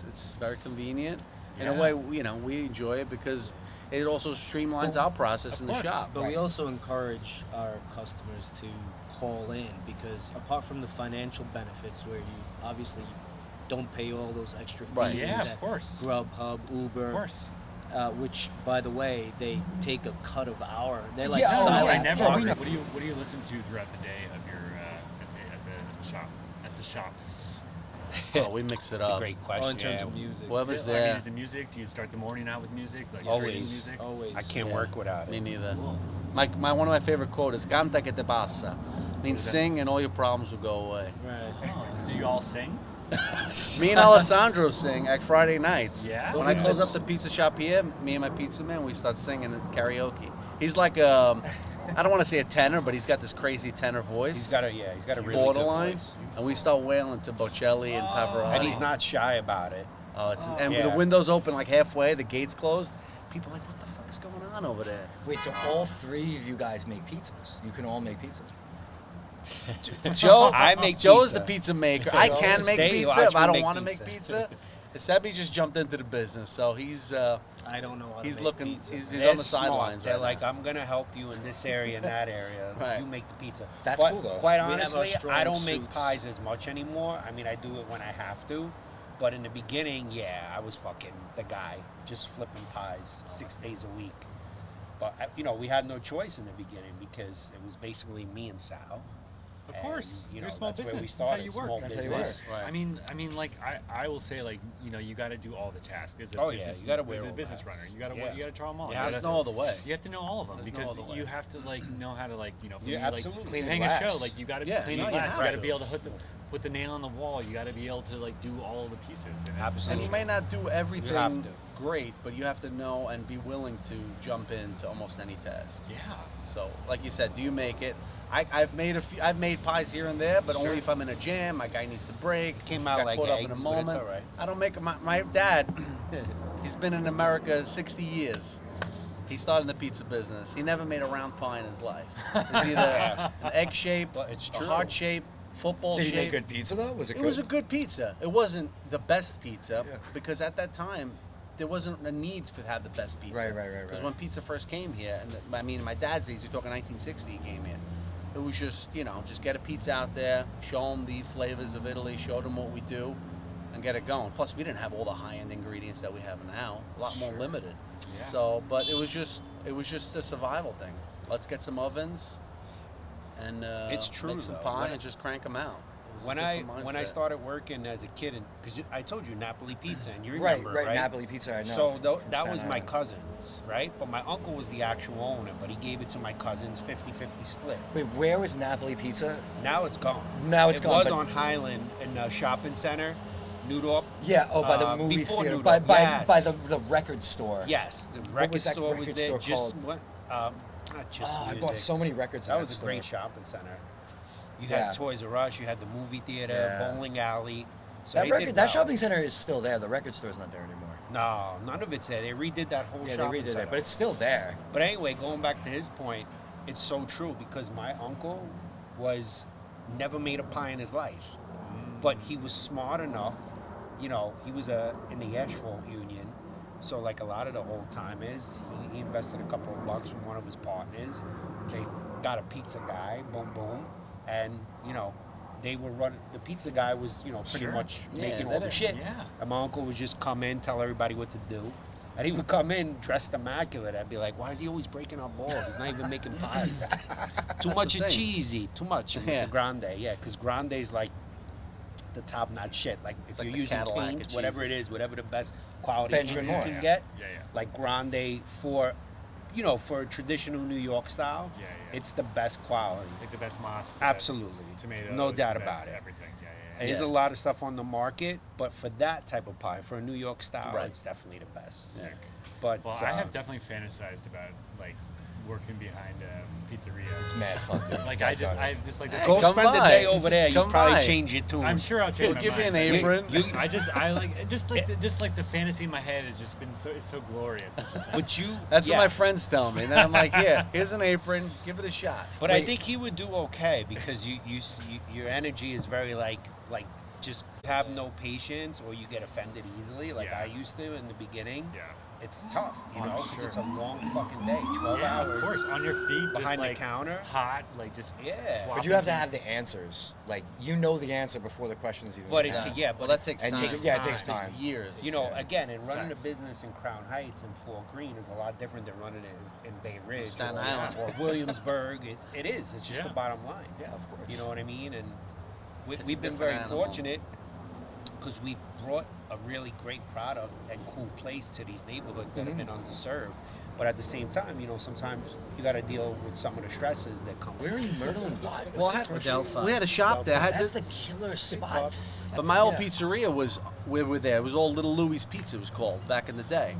it's very convenient. In a Yeah. way, we enjoy it because it also streamlines our process in the course. shop. But we Right. also encourage our customers to call in because apart from the financial benefits where you obviously don't pay all those extra fees Right. Yeah, of at course. Grubhub, Uber, Of course. which by the way they take a cut of our. They're like Yeah, oh, No, silent. I yeah. never. Yeah, we know. What do you listen to throughout the day of your at the shop at the shops? Oh, we mix it It's a up. great question. Oh, in terms yeah. of music. Whoever's I mean, there. is it music? Do you start the morning out with music? Like Always. straight music? Always. I can't Yeah. work without Me it. neither. Cool. My one of my favorite quotes is "Canta que te pasa," means is that? sing and all your problems will go away. Right. Oh, so you all sing? Me and Alessandro sing at Friday nights. Yeah? When I close up the pizza shop here, me and my pizza man, we start singing at karaoke. He's like I don't want to say a tenor, but he's got this crazy tenor voice. He's got a really borderline, good voice. and we start wailing to Bocelli and Pavarotti. And he's not shy about it. Oh, and with Yeah. the windows open like halfway, the gates closed. People are like, what the fuck is going on over there? Wait, so all three of you guys make pizzas? You can all make pizzas? Joe, I make Joe's pizza. the pizza maker. I can make Stay, pizza watch if me I don't make want to make pizza. pizza. Sebi just jumped into the business, so he's I don't know how to he's make looking. pizza. He's They're on the smart. sidelines They're right like, now. I'm gonna help you in this area and that area. Right. You make the pizza. That's But cool, though. Quite We have our honestly, strong I don't make suits. pies as much anymore. I mean, I do it when I have to. But in the beginning, yeah, I was fucking the guy, just flipping pies 6 days a week. But we had no choice in the beginning because it was basically me and Sal. Of course. And, You're a small that's business. where we This is how started. you work. Small That's how you business. Right. I mean, like I will say, like you got to do all the tasks. As a Oh, yeah, business, you gotta wear as a all business hats. runner, you got to Yeah. you got to try them all. Yeah, You There's gotta- no other way. You have to know all of them There's no because other way. you have to like know how to like for Yeah, me, absolutely. like Clean the hang a show, glass. like you got to Yeah, clean no, the you glass. have You got to to. be able to put the nail on the wall. You got to be able to like do all of the pieces. And it's Absolutely. And you may not do You have everything to. great, but you have to know and be willing to jump into almost any task. Yeah. So, like you said, do you make it? I've made a few. I've made pies here and there, but Sure. only if I'm in a jam. My guy needs a break. Came out got like caught up in a eggs, but it's moment. all right. I don't make my dad. He's been in America 60 years. He started in the pizza business. He never made a round pie in his life. It's either an egg shape, But it's a true. heart shape, football Did he shape. make good pizza though? Was it It good? was a good pizza. It wasn't the best pizza Yeah. because at that time there wasn't a need to have the best pizza. Right. Because when pizza first came here, and in my dad's days, you're talking 1960, he came here. It was just just get a pizza out there, show them the flavors of Italy, show them what we do, and get it going. Plus, we didn't have all the high-end ingredients that we have now. A lot more limited. Yeah. So, but it was just a survival thing. Let's get some ovens and It's true, make some though. pie When- and just crank them out. It was a When I different mindset. started working as a kid, because I told you Napoli pizza, and you Right, remember, right. Napoli pizza. I know. So from that was Staten my Island. cousin's, right? But my uncle was the actual owner, but he gave it to my cousins 50-50 split. Wait, where was Napoli pizza? Now it's gone. Now it's it gone, was but- on Highland in the shopping center, Newdorp. Yeah. Oh, by the movie before theater. Newdorp, By yes. the record store. Yes, the What record was that store was record there. store Just called? what? Not just. Oh, I music. bought so many records. That in was a store. great shopping center. You Yeah. had Toys R Us. You had the movie theater, Yeah. bowling alley. So That they record, did that well. shopping center is still there. The record store's not there anymore. No, none of it's there. They redid that whole Yeah, they shopping redid center. it, but it's still there. But anyway, going back to his point, it's so true because my uncle was never made a pie in his life, but he was smart enough. He was in the asphalt union, so like a lot of the old timers, he invested a couple of bucks from one of his partners. They got a pizza guy, boom boom, and they were running. The pizza guy was pretty Sure. much Yeah, making they all the did. shit. Yeah. And my uncle would just come in, tell everybody what to do. And he would come in dressed immaculate. I'd be like, why is he always breaking our balls? He's not even making pies. Too much the of thing. cheesy. Too much. And Yeah. the grande, yeah, because grande's like the top-notch shit. Like if like you're the using Cadillac paint, of whatever it cheeses. is, whatever the best quality Benjamin you Moore. can Yeah. get, Yeah, yeah. like grande for, for traditional New York style, Yeah, yeah. it's the best quality. Like the best moss. the Absolutely. Best tomatoes. No doubt the best about it. Everything. Yeah, yeah. And there's a lot of stuff on the market, but for that type of pie, for a New York style, Right. it's definitely the best. Sick. But Well, I have definitely fantasized about like working behind a pizzeria. It's mad fun. Dude. Like It's I that just, fun. I just like. Hey, go come spend the by. day over there. You Come probably by. change your tune. I'm sure I'll change We'll my give you mind. an apron. I like just like the fantasy in my head has just been it's so glorious. It's just like, But you, That's yeah. what my friends tell me. And then I'm like, here's an apron. Give it a shot. But I Wait. think he would do okay because you see your energy is very like just have no patience or you get offended easily like Yeah. I used to in the beginning. yeah. It's tough, I'm because sure. it's a long fucking day, 12 Yeah, hours. of course. On your feet, just behind the like counter. hot, like just. Yeah. But you have to have the answers. Like you know the answer before the questions even. But get it's asked. yeah, Well, but that takes And time. it takes- yeah, it takes time. years. again, in running Facts. a business in Crown Heights and Fort Greene is a lot different than running it in Bay Ridge Staten or, Island. or Williamsburg. It is. It's just Yeah. the bottom line. Yeah, of course. You know what I mean? And It's a we've been different very animal. fortunate because we've brought a really great product and cool place to these neighborhoods that have been underserved. But at the same time, sometimes you got to deal with some of the stresses that come with Where it. in Myrtle and what? Well, What's I that had, first Adelphi. we had a shop there. I had That's this, the killer spot. but my old Yeah. pizzeria was we were there. It was all Little Louie's Pizza. It was called back in the day.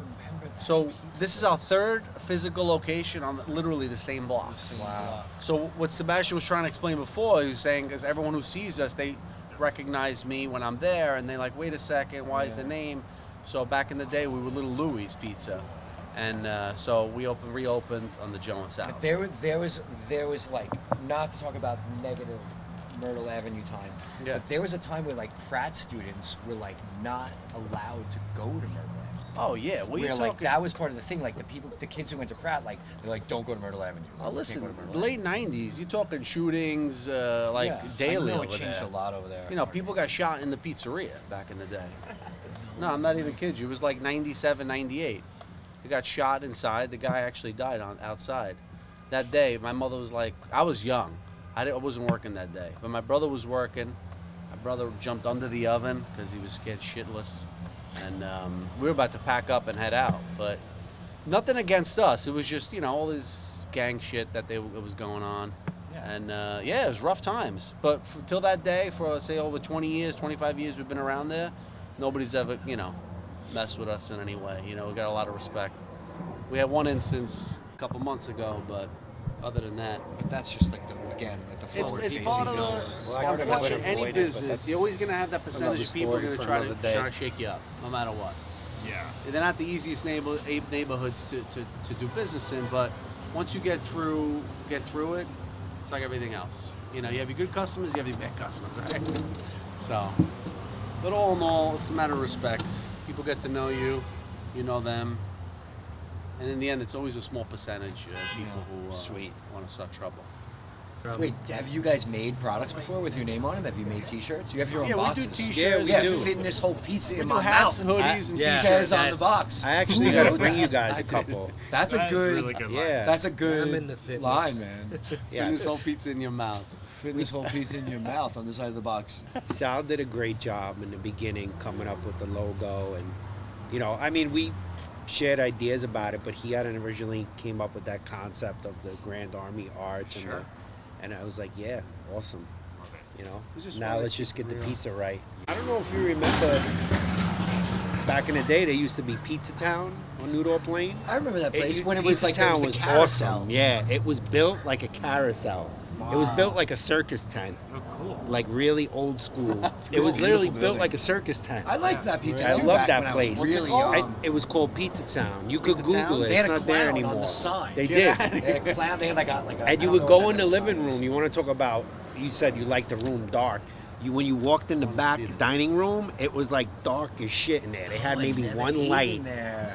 So this is our third physical location on literally the same block. Wow. So what Sebastian was trying to explain before, he was saying, because everyone who sees us, they recognize me when I'm there, and they're like, wait a second, why is the name? So back in the day, we were Little Louie's Pizza, and so we reopened on the Jones House. But there was like, not to talk about negative Myrtle Avenue time, Yeah. but there was a time where like Pratt students were like not allowed to go to Myrtle Avenue. Oh yeah, what are you Where like talking? that was part of the thing. Like the kids who went to Pratt, like they're like, don't go to Myrtle Avenue. Oh, Can't listen, go to Myrtle late '90s. You're talking shootings, like Yeah, daily I know over it changed there. a lot over there. You know, people got shot in the pizzeria back in the day. No, I'm not even kidding you. It was like 97, 98. They got shot inside. The guy actually died outside. That day, my mother was like, I was young. I wasn't working that day. But my brother was working. My brother jumped under the oven because he was scared shitless. And we were about to pack up and head out. But nothing against us. It was just, all this gang shit that it was going on. Yeah. And yeah, it was rough times. But till that day, for say over 20 years, 25 years we've been around there, nobody's ever, messed with us in any way. We got a lot of respect. We had one instance a couple months ago, but other than that, But that's just like the it's forward-facing part of numbers. Well, I can unfortunately, avoid any it, but business, that's you're always going to have that percentage another of people story going to for try another to day. shake you up, no matter what. Yeah. They're not the easiest neighborhoods to do business in, but once you get through it, it's like everything else. You have your good customers, you have your bad customers, right? So, but all in all, it's a matter of respect. People get to know you, you know them, and in the end, it's always a small percentage of people who Sweet. want to start trouble. Wait, have you guys made products before with your name on them? Have you made T-shirts? You have your own Yeah, we do boxes. T-shirts, Yeah, we do. fitting this whole pizza We in do my hats, mouth. hoodies, and Yeah. It t-shirts. says on the That's- box. I actually Who got to wrote bring that? you guys I a did. couple. That's a That's good. really good line. Yeah. That's a good I'm into fitness. line, man. Yeah. Putting this whole pizza in your mouth. Fitting this whole pizza in your mouth on the side of the box. Sal did a great job in the beginning coming up with the logo, and we shared ideas about it, but he hadn't originally came up with that concept of the Grand Army Arch, Sure. and I was like, yeah, awesome. Love it. We just Now wanted let's to just get the real- pizza right. I don't know if you remember back in the day, there used to be Pizza Town on Newdorp Lane. I remember that place when it was Pizza like there Town was the carousel. awesome. Yeah, it was built like a carousel. It was Wow. built like a circus tent, Oh, cool. like really old school. That's It was cool. literally Beautiful built building. like a circus tent. I liked that pizza I too. love back that when I place. was What's it really called? young. It was called Pizza Town. You Pizza could Google Town? it. They had It's a not there clown on anymore. the sign. They Yeah. did. They had a clown. They had like a. And you would go in the living room. You want to talk about? You said you liked the room dark. When you walked in the back dining room, it was like dark as shit in there. They had maybe one light,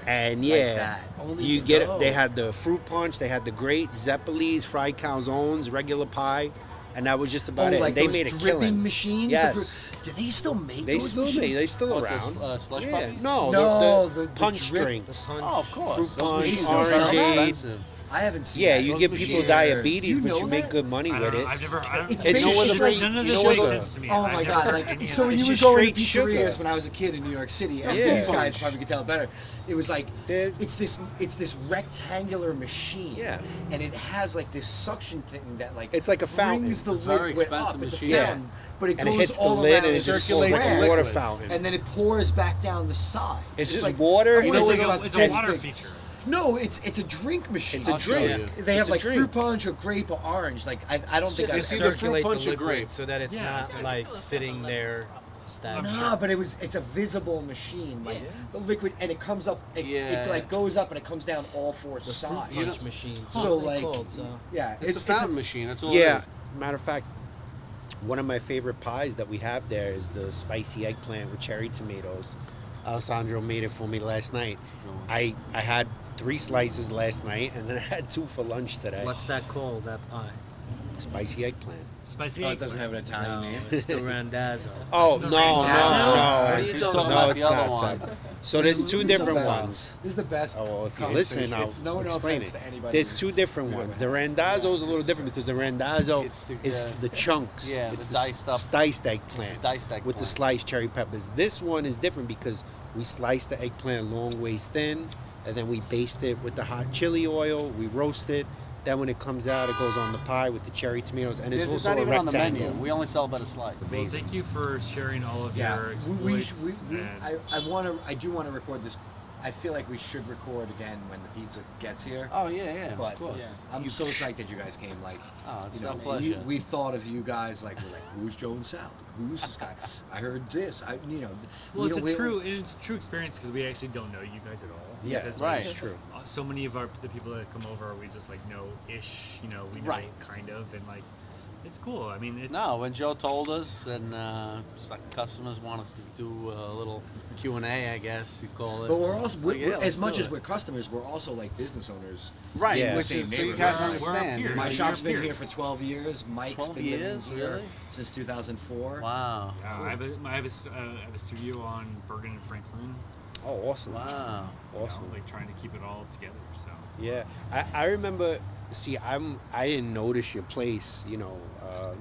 and Like that. Only you to get go. it. They had the fruit punch. They had the great Zeppelis, fried calzones, regular pie, and that was just about it. like And they those made a dripping killing. machines. Yes. Do they still make They those still machines? made. They still What, around. the slush yeah. puppy? No, No, the the punch drip- drinks. Oh, of course. Fruit Those punch, machines still are sell that? expensive. I haven't seen. Yeah, that. you Those give people machines. diabetes, Do you but you know make that? good money I with don't it. know. I've never. I don't, It's it basically just- like- none of you this know makes what sense to me. Oh I've my never god! heard Like any of so, when it. you It's would just go into straight pizzerias sugar. when I was a kid in New York City, and Yeah. these guys probably could tell better. It was like They're- it's this rectangular machine, Yeah. and it has like this suction thing that like It's like a fountain. brings the It's a very liquid expensive up. It's a machine. Yeah. fountain, but it And it goes hits the all lid around and the it just circulates like a liquids. water fountain. and then it pours back down the sides. It's just like water. I You wanna know say what it's the- about It's this a water big. feature. No, it's a drink machine. It's a I'll show drink. you. They have It's a like drink. fruit punch or grape or orange. Like I don't think Just I've to see the fruit circulate punch the or grape. liquid so that it's Yeah. not like sitting there stagnant. Nah, but it's a visible machine, like the liquid, and it comes up. It Yeah. like goes up and it comes down all four The fruit sides. You punch know- machine. So, What are they like- called, so. Yeah, It's a fountain machine. That's all Yeah. it is. Matter of fact, one of my favorite pies that we have there is the spicy eggplant with cherry tomatoes. Alessandro made it for me last night. I had 3 slices last night, and then I had 2 for lunch today. What's that called? That pie? Spicy eggplant. Spicy. Oh, it doesn't have an Italian No, name. it's the Randazzo. Oh, The no, Randazzo? no, What are no. you He's talking talking No, about it's the other not. one. Seb. So there's 2 different best. ones. This is the best. Oh, well, if you conversation. listen, I'll It's no explain offense it. to anybody. There's 2 different ones. The Randazzo is a little different because the Randazzo It's the- is the chunks. Yeah, it's the diced up- diced eggplant. Diced with the eggplant. sliced cherry peppers. This one is different because we slice the eggplant long ways thin, and then we baste it with the hot chili oil. We roast it. Then when it comes out, it goes on the pie with the cherry tomatoes, and it's This is also not a even on the rectangle. menu. We only sell by the slice. Well, thank you for sharing all of Yeah, your we exploits. and I do want to record this. I feel like we should record again when the pizza gets here. Oh yeah, yeah, But of course. I'm so psyched that you guys came. Like, Oh, it's you know, our pleasure. we thought of you guys. Like, we're like, who's Joe and Sal? Who's this guy? I heard this. well, it's we- a true experience because we actually don't know you guys at all. Yeah, Because, right. It's true. So many of the people that come over, we just like know ish. You know, we know Right. kind of, and like it's cool. I mean, it's No, when Joe told us, and just like customers want us to do a little Q&A, I guess you call it. But we're also, Like, yeah, let's as much do as it. we're customers, we're also like business owners. right, Yeah. which Same is so you neighborhood. guys We're up understand. here. My You're shop's been here peers. for 12 years. Mike's 12 been years, living here really? since 2004. Wow. I have a studio on Bergen and Franklin. Oh, awesome. Wow. You know, Awesome. like trying to keep it all together. So Yeah, I remember. See, I didn't notice your place.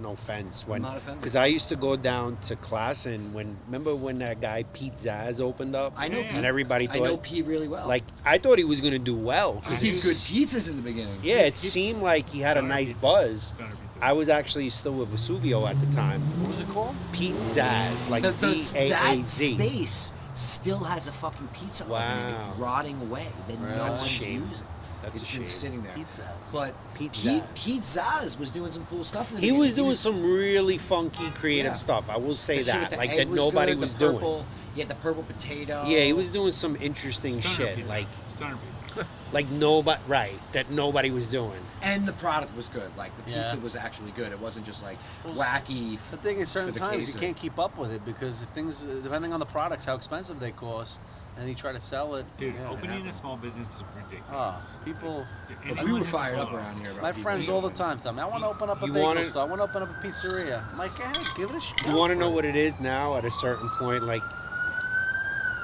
No offense. I'm not offended. Because I used to go down to class, and remember when that guy Pete Zaz opened up? I know Yeah. Pete. And everybody I know thought, Pete really well. like, I thought he was gonna do well. he 'cause did he's- good pizzas in the beginning. Yeah, it seemed like he had a Stoner nice pizzas. buzz. Stoner pizzas. I was actually still with Vesuvio at the time. What was it called? Pizzazz, like that Z-A-A-Z. space still has a fucking pizza oven in Wow. it, rotting away that Right. no That's a one's shame. using. That's It's a been shame. sitting there. Pizzazz. But Pizzazz. Pizzazz was doing some cool stuff. In the He beginning. was doing some really funky, creative Yeah. stuff. I will say The shit with that, the like egg that nobody good, was the doing. purple, You had the purple potato. Yeah, he was doing some interesting Stoner shit, pizza. like Stoner pizza. nobody, right? That nobody was doing. And the product was good. Like the pizza Yeah. was actually good. It wasn't just like Well, wacky. The thing is, certain for the times you queso. can't keep up with it because if things, depending on the products, how expensive they cost, and you try to sell it. Dude, yeah, opening yeah. a small business is ridiculous. People, And But we anyone were who- fired up hold on. around here. About my people friends doing all the it. time tell me, I want to open up a You bagel wanna- store. I want to open up a pizzeria. I'm like, hey, give it a shot. You want to know what it is now? At a certain point, like,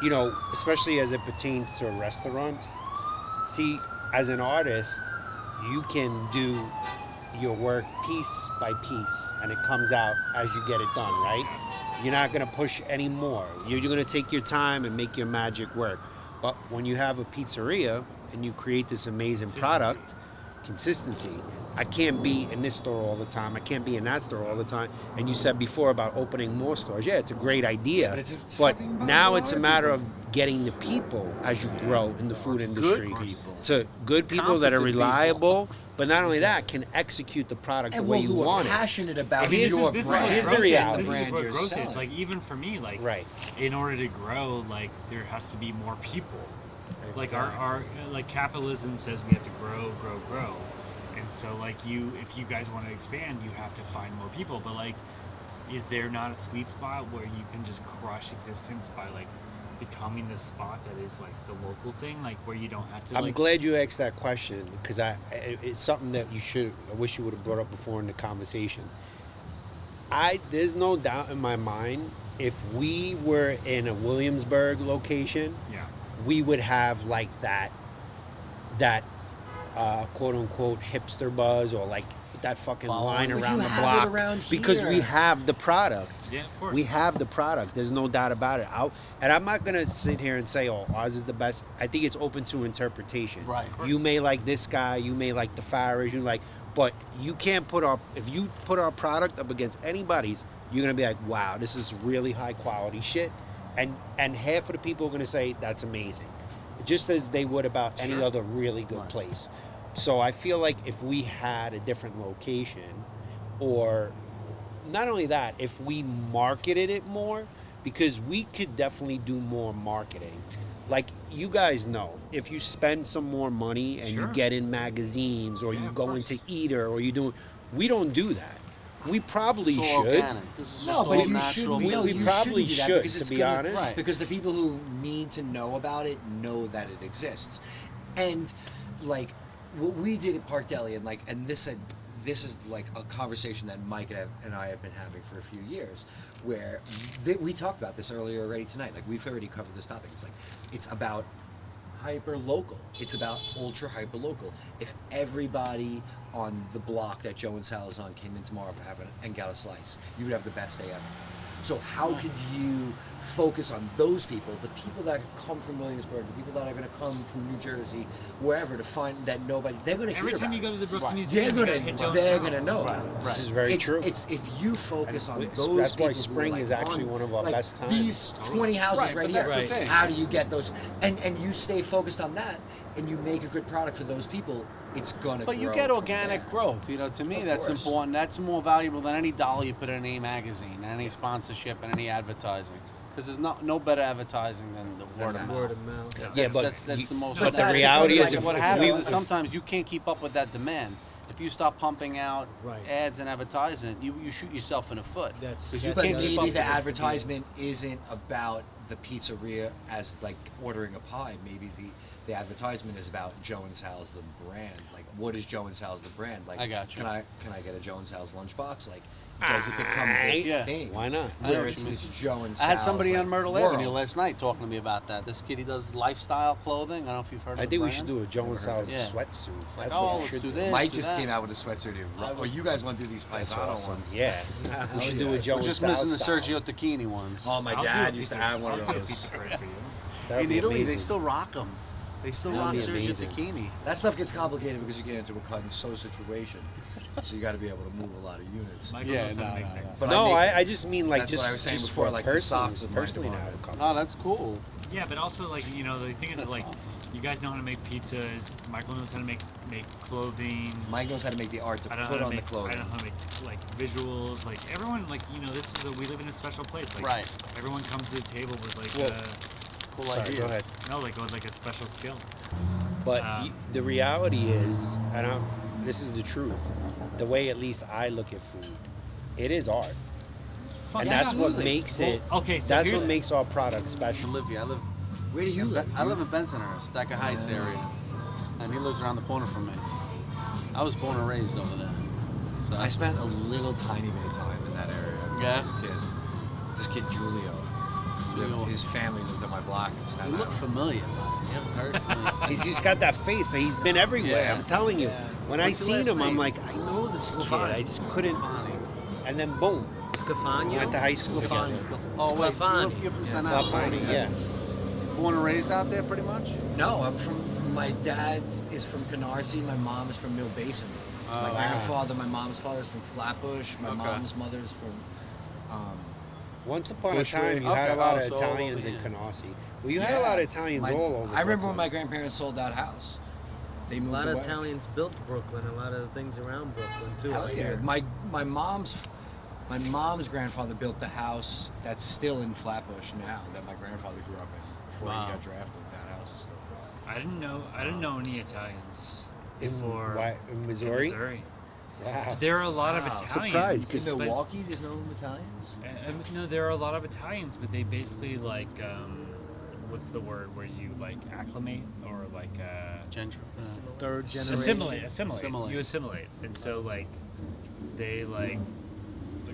you know, especially as it pertains to a restaurant. See, as an artist, you can do your work piece by piece, and it comes out as you get it done, right? You're not gonna push any more. You're gonna take your time and make your magic work. But when you have a pizzeria and you create this amazing product, consistency. I can't be in this store all the time. I can't be in that store all the time. And you said before about opening more stores. Yeah, it's a great idea. But it's But fucking now impossible it's a to matter do. of getting the people as you grow in the food industry. people. To good people that are Competent reliable, but not only that, can execute the product And the way well, you who are want it. passionate about Here's your the- brand. here's the growth is. reality. This is brand what you're growth selling. is. Like even for me, like Right. in order to grow, like there has to be more people. Like our like capitalism says we have to grow. And so like if you guys want to expand, you have to find more people. But like, is there not a sweet spot where you can just crush existence by like becoming the spot that is like the local thing, like where you don't have to I'm like glad you asked that question because it's something that I wish you would have brought up before in the conversation. There's no doubt in my mind if we were in a Williamsburg location, yeah. we would have like that quote unquote hipster buzz or like that fucking line Following. But around you the have block it around because we here. have the product. Yeah, of course. We have the product. There's no doubt about it. And I'm not gonna sit here and say, "Oh, ours is the best." I think it's open to interpretation. Right. You may like this guy. You may like the Farahs. But you can't if you put our product up against anybody's, you're gonna be like, "Wow, this is really high quality shit," and half of the people are gonna say that's amazing, just as they would about any Sure. other really good Right. place. So I feel like if we had a different location, or not only that, if we marketed it more, because we could definitely do more marketing. Like you guys know, if you spend some more money and Sure. you get in magazines or Yeah, you of go course. into Eater or we don't do that. We probably It's all should. organic. This is No, just but all you natural. shouldn't. We- No, we you probably shouldn't do that should, because to it's be gonna, honest. Right. Because the people who need to know about it know that it exists, and like what we did at Park Deli, and this is like a conversation that Mike and I have been having for a few years, where we talked about this earlier already tonight. Like we've already covered this topic. It's about hyper local. It's about ultra hyper local. If everybody on the block that Joe and Sal's on came in tomorrow and got a slice, you would have the best day ever. So how could you focus on those people, the people that come from Williamsburg, the people that are going to come from New Jersey, wherever, to find that nobody, they're going to hear Every time about you go to it. the Brooklyn Right. Museum, They're you gonna, hit Jones they're House. gonna know about it. This is very true. It's if you focus on And those that's why people spring who are is like actually on, one of our like, best times. These 20 houses Right, right, but that's here. the thing. How do you get those? And you stay focused on that, and you make a good product for those people. It's gonna. But you grow get from organic there. growth. You know, to me, Of that's course. important. That's more valuable than any dollar you put in any magazine, any sponsorship, and any advertising. Because there's no better advertising than the word of mouth. Word of mouth. Yeah, but that's the most. but the that is reality like is, a- if what we- happens is sometimes you can't keep up with that demand. If you stop pumping out Right. ads and advertising, you shoot yourself in the foot. That's- 'Cause you that's But can't the keep maybe up the with it. advertisement isn't about the pizzeria as like ordering a pie. Maybe the advertisement is about Joe and Sal's the brand. Like, what is Joe and Sal's the brand? Like, I got you. Can I get a Joe and Sal's lunchbox? Like, does it become this Yeah. thing? Why not? I know Where what it's you mean. this Joe and I Sal's. had somebody on Myrtle world. Avenue last night talking to me about that. This kid, he does lifestyle clothing. I don't know if you've heard of I the think we brand. should do a Joe and Sal's Yeah. sweatsuit. It's like, That's oh, what we let's should do do. this. Mike do just that. came out with a sweatsuit. Oh, you guys want to do these paisano ones? Yeah, we should do a yeah. Joe We're and just Sal's missing the style. Sergio Tacchini ones. Oh, my I'll do dad a used to pizza- have one of I'll do a those. pizza parade for you. That'd In be Italy, they amazing. still rock them. They still That'd rock be Sergio amazing. Tacchini. That stuff gets complicated because you get into a cut and sew situation. So you got to be able to move a lot of units. Michael Yeah, knows how to no, make no, things. But No, make- I just mean like that's just what I was saying just before, for like the personally, socks of my personally now. department. Oh, that's cool. Yeah, but also like the thing is That's like awesome. you guys know how to make pizzas. Michael knows how to make clothing. Mike knows how to make the art to I know put how to on make. the clothing. I know how to make like visuals. Like everyone, like this is we live in a special place. Like Right. everyone comes to the table with like Well, Cool Sorry, ideas. go ahead. with like a special skill. But Um, the reality is, this is the truth. The way at least I look at food, it is art, and Yeah, that's what absolutely. makes it. Well, okay, so that's here's- what makes our product special. Olivia, I live. Where do you live? I live in Bensonhurst, Stacker Heights area, and he lives around the corner from me. I was born and raised over there. So I spent a little tiny bit of time in that area Yeah? as a kid. This kid Julio, his family lived on my block in Staten You look Island. familiar, man. You haven't heard from me. He's just got that face. He's been everywhere. Yeah. I'm telling you. Yeah. When What's I your seen last him, I'm name? like, I know this kid. Sclafani. I just couldn't. Funny. And then boom, Sclafani? went to high school Sclafani. together. Oh, wait, Sclafani. you're from Yeah, Staten Island, right? Sclafani, yeah. Born and raised out there, pretty much? No, I'm from. My dad is from Canarsie. My mom is from Mill Basin. My wow. grandfather, my mom's father is from Flatbush. My Okay. mom's mother's from. Once upon a Bushwick. time, you had a Okay, lot oh, of so all over Italians in here. Canarsie. Well, you had a lot of Italians all over. I remember when Brooklyn. my grandparents sold that house. They A moved lot away. of Italians built Brooklyn. A lot of things around Brooklyn too. Hell I yeah! hear. My mom's grandfather built the house that's still in Flatbush now that my grandfather grew up in before Wow. he got drafted. That house is still there. I didn't know any Italians In before. in Missouri? Missouri. Wow. There are a lot of Wow. Italians. Surprised, In but- Milwaukee, there's no Italians. No, there are a lot of Italians, but they basically like, what's the word where you like acclimate or like Gentry. Third generation. assimilate. You assimilate, and so like they like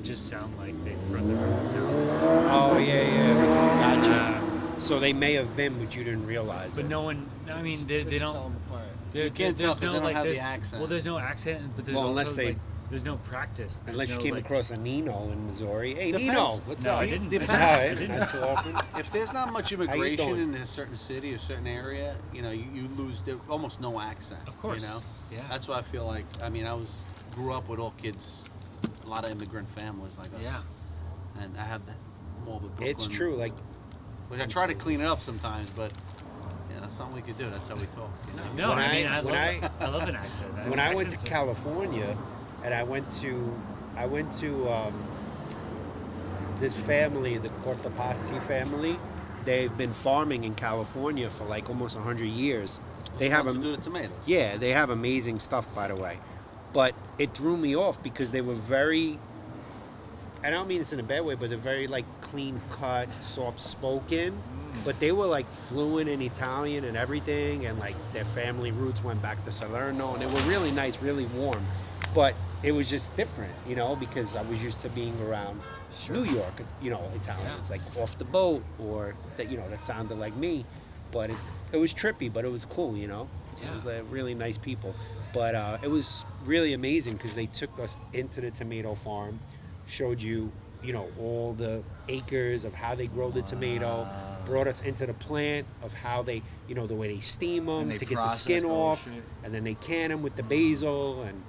just sound like they're from the south. Oh yeah. Gotcha. Uh, So they may have been, but you didn't realize but it. no one. I mean, they don't. You can't tell 'cause they don't have the there's- accent. Well, there's no accent, but there's Well, also unless they- like, there's no practice. There's Unless you no, came like, across a Nino in Missouri. Hey, Depends. Nino, what's No, up? I didn't. No, Depends. not too often. If there's not much you immigration doing? in a certain city or certain area, you lose almost no accent. Of course. You know? Yeah. That's why I feel like, I mean, grew up with all kids, a lot of immigrant families like us. Yeah. And I have that more of a Brooklyn. It's true. Like Which I try to clean it up sometimes, but yeah, that's something we could do. That's how we talk. You know? No, When I mean I- when I love an accent. when I went to Accents are- California, and I went to this family, the Cortopassi family. They've been farming in California for like almost 100 years. They have to a do the tomatoes. Yeah, they have amazing stuff, by the way. But it threw me off because they were very, I don't mean this in a bad way, but they're very like clean cut, soft spoken. But they were like fluent in Italian and everything, and like their family roots went back to Salerno, and they were really nice, really warm. But it was just different, because I was used to being around New York, Italians, like off the boat, or that sounded like me. But it was trippy, but it was cool, It was like really nice people. But it was really amazing because they took us into the tomato farm, showed you, all the acres of how they grow the tomato, brought us into the plant of how they, the way they steam them And they to get the process skin the whole off, shit. and then they can them with the basil, and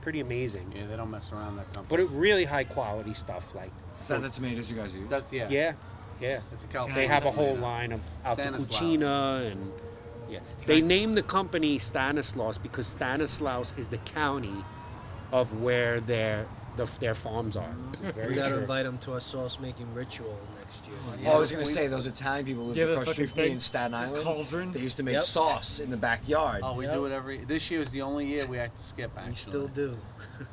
pretty amazing. Yeah, they don't mess around that company. But it really high quality stuff, like Is that the tomatoes you guys use? That's yeah. It's a California. They have a whole tomato. line of Alta Stanislaus. Cucina, and they named the company Stanislaus because Stanislaus is the county of where their farms are. Very We gotta true. invite them to our sauce making ritual next year. Oh, I was gonna say those Italian people lived Yeah, the across the street fucking from me big in Staten Island. cauldron. They used to make Yep. sauce in the backyard. Oh, we do it this year is the only year we have to skip, actually. We still do.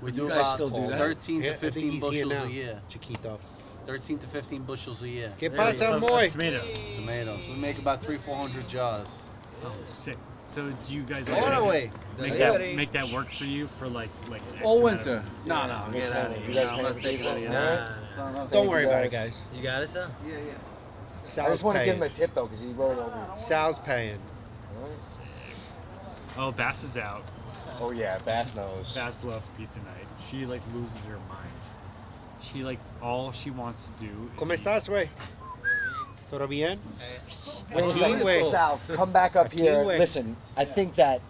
We You do guys about still do that? 13 Yeah, to I think 15 he's here bushels now. a year. Chiquito. 13 to 15 bushels a year. ¿Qué There pasa, you go. boy? Tomatoes. Tomatoes. We make about 300-400 jars. Oh, sick. So do you guys All the way. make that work for you for like All X amount winter. of- No, get out of here. You guys No, paying let's for take pizza? it. Nah. Don't worry you, about it, guys. guys. You got it, sir? Yeah, yeah. I Sal's just want to give him a paying. tip though, because he rolled over. Sal's paying. Oh, Bass is out. Oh yeah, Bass knows. Bass loves pizza night. She like loses her mind. She like all she wants to do. ¿Cómo is eat. estás, güey? ¿Todo bien? Wait a Aquí, second, güey. Sal, come back up Aquí, here. güey. Listen, I think that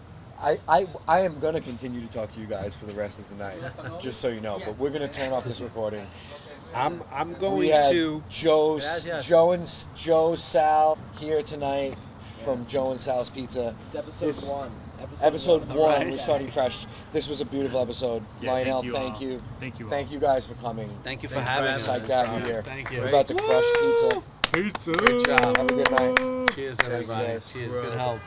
I am gonna continue to talk to you guys for the rest of the night, just so you know. But we're gonna turn off this recording. I'm We going had to. Joe, Gracias. Joe Sal here tonight from Joe and Sal's Pizza. It's episode This- 1. Episode one, Right. we're starting fresh. This was a beautiful episode. Yeah, Lionel, thank thank you you. all. Thank you all. Thank you guys for coming. Thank you for Thank you for having having us. Psyched to have you here. Thank We're you. about to crush pizza. Pizza. Great job. Have a good night. Cheers, Thanks, everybody. guys. Cheers. Good health.